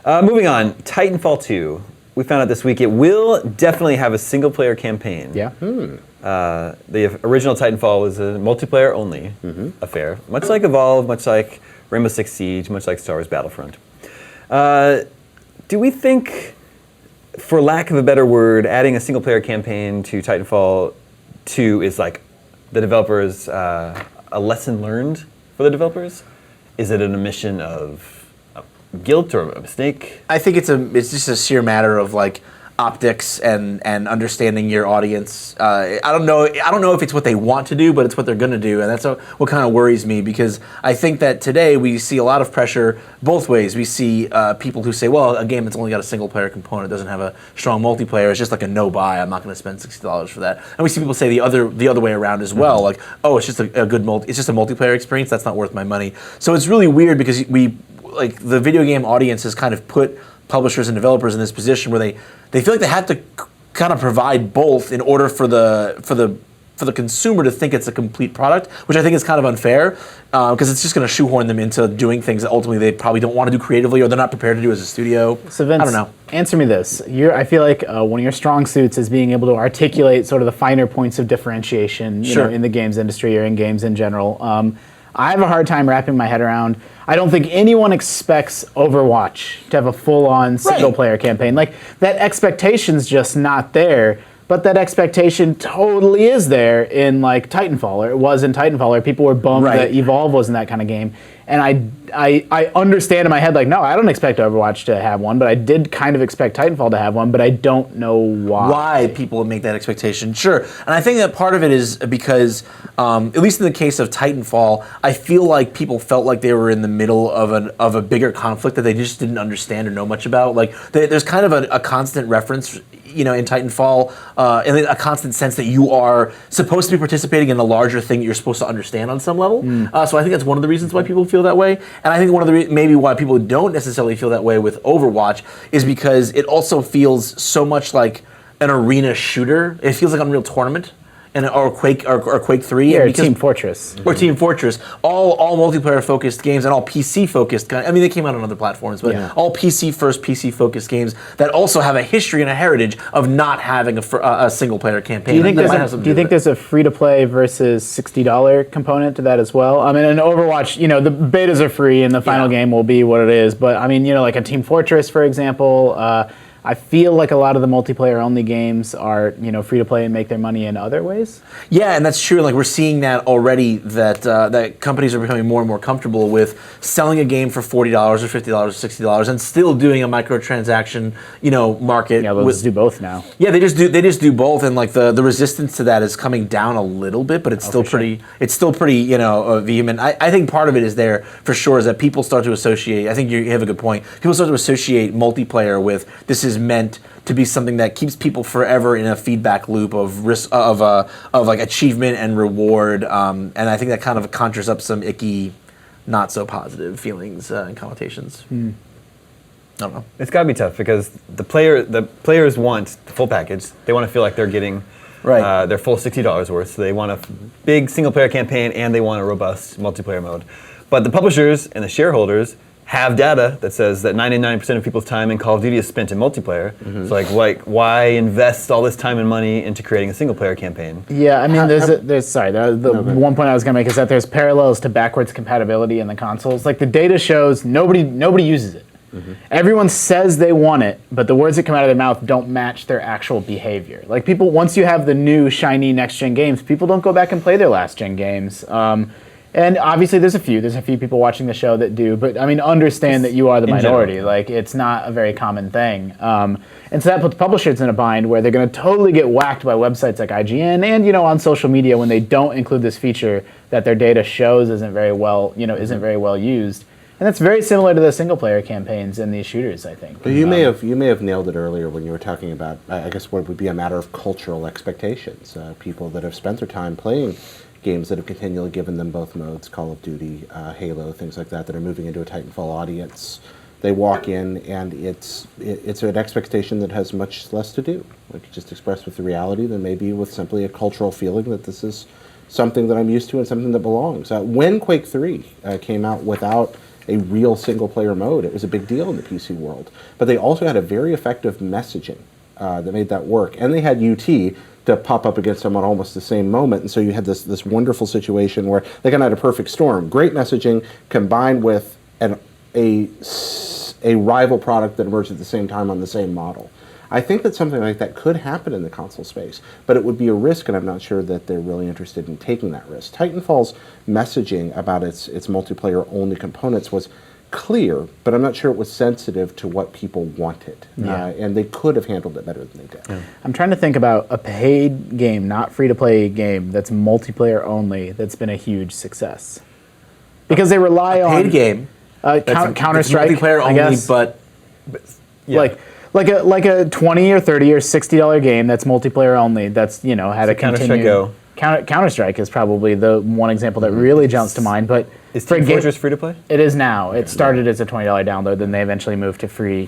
Moving on, Titanfall 2. We found out this week it will definitely have a single-player campaign. Yeah. The original Titanfall was a multiplayer-only affair, much like Evolve, much like Rainbow Six Siege, much like Star Wars Battlefront. Do we think, for lack of a better word, adding a single-player campaign to Titanfall 2 is like the developers, a lesson learned for the developers? Is it an admission of guilt or a mistake? I think it's just a sheer matter of like optics and understanding your audience. I don't know if it's what they want to do, but it's what they're going to do, and that's what kind of worries me, because I think that today we see a lot of pressure both ways. We see people who say, well, a game that's only got a single player component doesn't have a strong multiplayer. It's just like a no buy. I'm not going to spend $60 for that. And we see people say the other way around as well, like, oh, it's just a good it's just a multiplayer experience. That's not worth my money. So it's really weird because like the video game audience has kind of put publishers and developers in this position where they feel like they have to kind of provide both in order for the consumer to think it's a complete product, which I think is kind of unfair, because it's just going to shoehorn them into doing things that ultimately they probably don't want to do creatively or they're not prepared to do as a studio. So Vince, I don't know. Answer me this. I feel like one of your strong suits is being able to articulate sort of the finer points of differentiation you know, in the games industry or in games in general. I have a hard time wrapping my head around. I don't think anyone expects Overwatch to have a full-on single-player campaign. Like, that expectation's just not there. But that expectation totally is there in like Titanfall, or it was in Titanfall, or people were bummed that Evolve wasn't that kind of game. And I understand in my head, like, no, I don't expect Overwatch to have one, but I did kind of expect Titanfall to have one, but I don't know why. Why people would make that expectation, sure. And I think that part of it is because, at least in the case of Titanfall, I feel like people felt like they were in the middle of a bigger conflict that they just didn't understand or know much about. Like, there's kind of a constant reference, you know, in Titanfall, in a constant sense that you are supposed to be participating in a larger thing that you're supposed to understand on some level. So I think that's one of the reasons why people feel that way. And I think one of the maybe why people don't necessarily feel that way with Overwatch is because it also feels so much like an arena shooter. It feels like Unreal Tournament. Or Quake 3, or Team Fortress, or Team Fortress, all multiplayer focused games and all PC focused. I mean, they came out on other platforms, but all PC first, PC focused games that also have a history and a heritage of not having a single player campaign. Do you think there's a free to play versus $60 component to that as well? I mean, in Overwatch, you know, the betas are free and the final game will be what it is. But I mean, you know, like a Team Fortress, for example. I feel like a lot of the multiplayer-only games are, you know, free to play and make their money in other ways. Yeah, and that's true. Like, we're seeing that already. That companies are becoming more and more comfortable with selling a game for $40 or $50 or $60 and still doing a microtransaction, you know, market. Yeah, they'll just do both now. Yeah, they just do both, and like the resistance to that is coming down a little bit, but it's still pretty. It's still pretty, you know, vehement. I think part of it is there for sure is that people start to associate. I think you have a good point. People start to associate multiplayer with this is meant to be something that keeps people forever in a feedback loop of risk of like achievement and reward, and I think that kind of conjures up some icky, not so positive feelings and connotations. I don't know. It's got to be tough because the players want the full package. They want to feel like they're getting their full $60 worth. So they want a big single player campaign and they want a robust multiplayer mode. But the publishers and the shareholders have data that says that 99% of people's time in Call of Duty is spent in multiplayer. So like why invest all this time and money into creating a single player campaign? Yeah, I mean, the one point I was going to make is that there's parallels to backwards compatibility in the consoles. Like, the data shows nobody uses it. Everyone says they want it, but the words that come out of their mouth don't match their actual behavior. Like, people, once you have the new shiny next gen games, people don't go back and play their last gen games. And obviously there's a few people watching the show that do, but I mean, understand that you are the minority. General. Like, it's not a very common thing. And so that puts publishers in a bind where they're going to totally get whacked by websites like IGN and, you know, on social media when they don't include this feature that their data shows isn't very well used. And that's very similar to the single player campaigns in these shooters, I think. But you may have nailed it earlier when you were talking about, I guess, what would be a matter of cultural expectations. People that have spent their time playing games that have continually given them both modes, Call of Duty, Halo, things like that are moving into a Titanfall audience. They walk in and it's an expectation that has much less to do, like just expressed with the reality than maybe with simply a cultural feeling that this is something that I'm used to and something that belongs. When Quake 3 came out without a real single-player mode. It was a big deal in the PC world. But they also had a very effective messaging that made that work. And they had UT to pop up against them at almost the same moment. And so you had this wonderful situation where they kind of had a perfect storm. Great messaging combined with a rival product that emerged at the same time on the same model. I think that something like that could happen in the console space, but it would be a risk, and I'm not sure that they're really interested in taking that risk. Titanfall's messaging about its multiplayer-only components was clear, but I'm not sure it was sensitive to what people wanted. And they could have handled it better than they did. Yeah. I'm trying to think about a paid game, not free-to-play game, that's multiplayer only, that's been a huge success. Because they rely on... Paid game. Counter-Strike, multiplayer I only, guess. but Yeah. Like a $20 or $30 or $60 game that's multiplayer only. That's had a Counter-Strike Go. Counter-Strike is probably the one example that really jumps to mind. But is Team Fortress free to play? It is now. It started as a $20 download, then they eventually moved to free.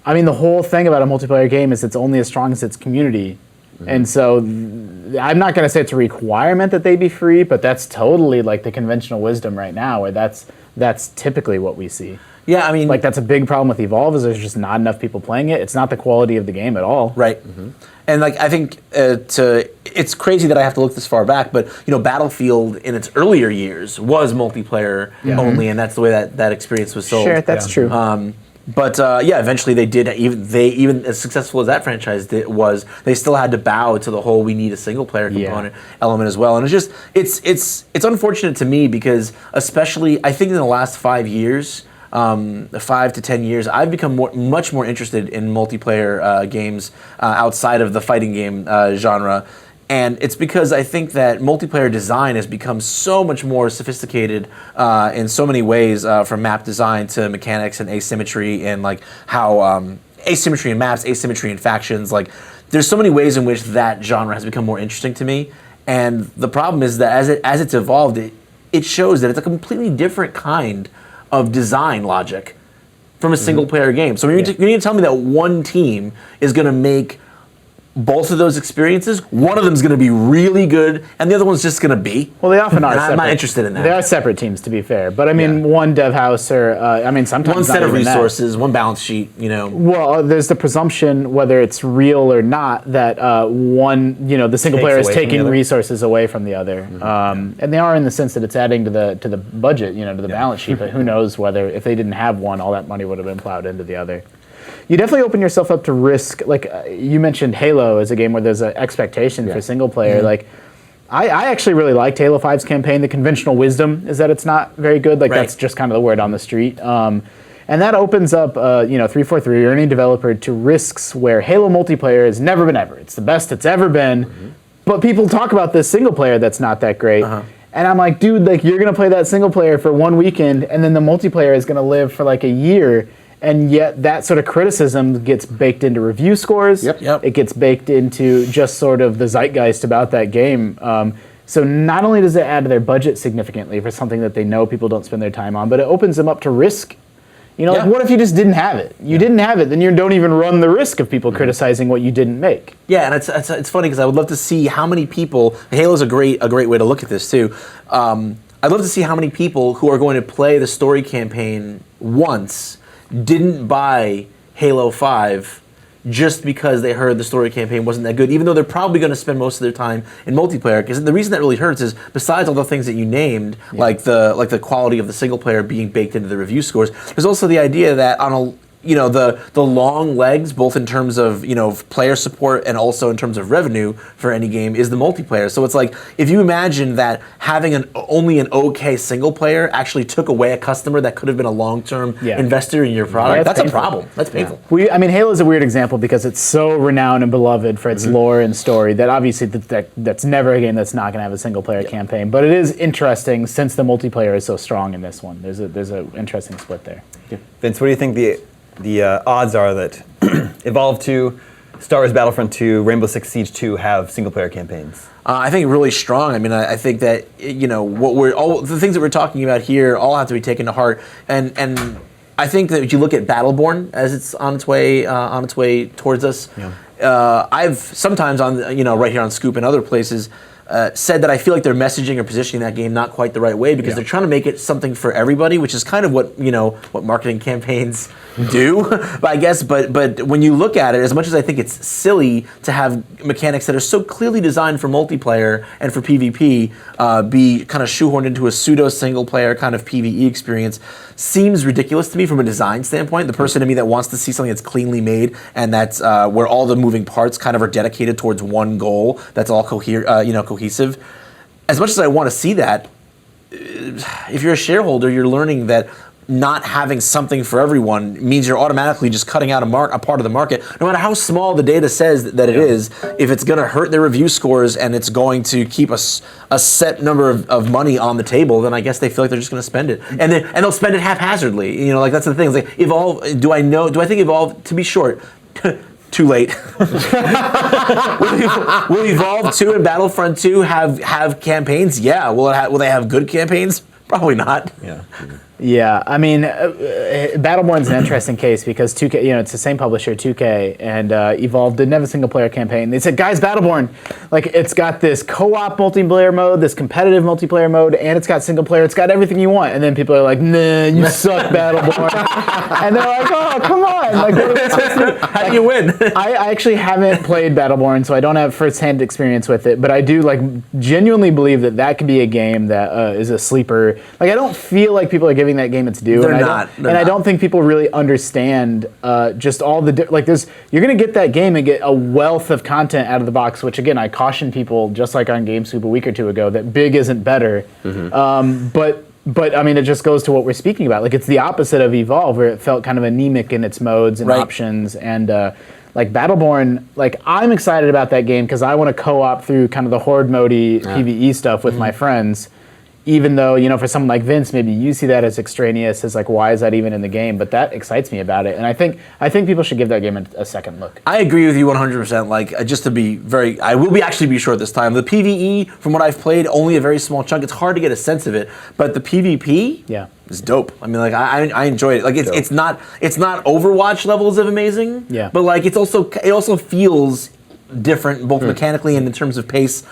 I mean, the whole thing about a multiplayer game is it's only as strong as its community. And so I'm not going to say it's a requirement that they be free, but that's totally like the conventional wisdom right now, where that's typically what we see. Yeah, I mean... Like, that's a big problem with Evolve, is there's just not enough people playing it. It's not the quality of the game at all. Right. And, like, I think it's crazy that I have to look this far back, but, Battlefield in its earlier years was multiplayer only, and that's the way that experience was sold. Sure, that's true. But eventually they did. Even as successful as that franchise was, they still had to bow to the whole "we need a single player" component element as well. And it's unfortunate to me because, especially, I think in the last 5 years, 5 to 10 years, I've become much more interested in multiplayer games outside of the fighting game genre. And it's because I think that multiplayer design has become so much more sophisticated in so many ways, from map design to mechanics and asymmetry, and like how asymmetry in maps, asymmetry in factions. Like, there's so many ways in which that genre has become more interesting to me. And the problem is that as it's evolved, it shows that it's a completely different kind of design logic from a single player game. So you need to tell me that one team is going to make both of those experiences. One of them is going to be really good, and the other one's just going to be. Well, they often are. I'm not interested in that. They are separate teams, to be fair. But I mean, one dev house, or sometimes one set not of even resources, one balance sheet. Well, there's the presumption, whether it's real or not, that the single player is taking resources away from the other, and they are in the sense that it's adding to the budget, to the balance sheet. But who knows whether if they didn't have one, all that money would have been plowed into the other. You definitely open yourself up to risk. Like you mentioned, Halo is a game where there's an expectation for single player. Like, I actually really liked Halo 5's campaign. The conventional wisdom is that it's not very good. Like, that's just kind of the word on the street. And that opens up, 343 or any developer to risks where Halo multiplayer has never been ever. It's the best it's ever been. But people talk about this single player that's not that great. And I'm like, dude, like, you're going to play that single player for one weekend, and then the multiplayer is going to live for like a year. And yet that sort of criticism gets baked into review scores. It gets baked into just sort of the zeitgeist about that game. So not only does it add to their budget significantly for something that they know people don't spend their time on, but it opens them up to risk. Like, what if you just didn't have it? You didn't have it, then you don't even run the risk of people criticizing what you didn't make. Yeah, and it's funny because I would love to see how many people. Halo's a great way to look at this too. I'd love to see how many people who are going to play the story campaign once didn't buy Halo 5 just because they heard the story campaign wasn't that good, even though they're probably going to spend most of their time in multiplayer. Because the reason that really hurts is, besides all the things that you named, like the quality of the single player being baked into the review scores, there's also the idea that on a the long legs, both in terms of player support and also in terms of revenue for any game, is the multiplayer. So it's like, if you imagine that having only an okay single player actually took away a customer that could have been a long-term investor in your product, that's a problem. That's painful. Halo is a weird example because it's so renowned and beloved for its lore and story that obviously that's never a game that's not going to have a single player campaign. But it is interesting since the multiplayer is so strong in this one. There's an interesting split there. Vince, what do you think the odds are that Evolve 2, Star Wars Battlefront 2, Rainbow Six Siege 2 have single-player campaigns? I think really strong. I mean, I think that all the things that we're talking about here all have to be taken to heart, and I think that if you look at Battleborn as it's on its way towards us, I've sometimes right here on Scoop and other places, said that I feel like they're messaging or positioning that game not quite the right way because they're trying to make it something for everybody, which is kind of what what marketing campaigns do, I guess. But when you look at it, as much as I think it's silly to have mechanics that are so clearly designed for multiplayer and for PvP be kind of shoehorned into a pseudo single player kind of PvE experience, seems ridiculous to me from a design standpoint. The person in me that wants to see something that's cleanly made and that's where all the moving parts kind of are dedicated towards one goal that's all cohesive. As much as I want to see that, if you're a shareholder, you're learning that not having something for everyone means you're automatically just cutting out a part of the market, no matter how small the data says that it is. If it's going to hurt their review scores and it's going to keep a set number of money on the table, then I guess they feel like they're just going to spend it, and they'll spend it haphazardly. Like that's the thing. It's like Evolve. Do I think Evolve? To be short. Too late. Will Evolve 2 and Battlefront 2 have campaigns? Yeah. Will they have good campaigns? Probably not. Yeah. Yeah, I mean, Battleborn's an interesting case because 2K, it's the same publisher, 2K, and Evolve didn't have a single-player campaign. They said, guys, Battleborn, it's got this co-op multiplayer mode, this competitive multiplayer mode, and it's got single-player. It's got everything you want. And then people are like, nah, you suck, Battleborn. And they're like, oh, come on. How do you win? I actually haven't played Battleborn, so I don't have first-hand experience with it, but I do genuinely believe that could be a game that is a sleeper. I don't feel like people are giving that game its due. They're not. I don't think people really understand just all the you're going to get that game and get a wealth of content out of the box, which again I caution people, just like on GameScoop a week or two ago, that big isn't better. But I mean, it just goes to what we're speaking about. It's the opposite of Evolve, where it felt kind of anemic in its modes and options, and Battleborn, I'm excited about that game because I want to co-op through kind of the horde mode-y PvE stuff with my friends. Even though, for someone like Vince, maybe you see that as extraneous, as why is that even in the game? But that excites me about it, and I think people should give that game a second look. I agree with you 100%. Just to be I will actually be short this time. The PvE, from what I've played, only a very small chunk. It's hard to get a sense of it, but the PvP, is dope. I mean, I enjoyed it. It's not Overwatch levels of amazing. Yeah. But it also feels different, both mechanically and in terms of pace.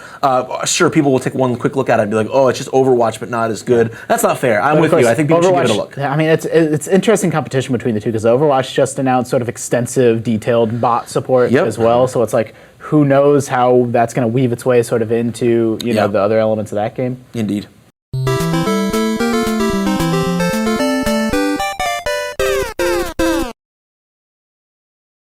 Sure, people will take one quick look at it and be like, oh, it's just Overwatch, but not as good. That's not fair. I'm with you. I think people should give it a look. I mean, it's interesting competition between the two because Overwatch just announced sort of extensive, detailed bot support as well. So it's who knows how that's going to weave its way sort of into the other elements of that game. Indeed.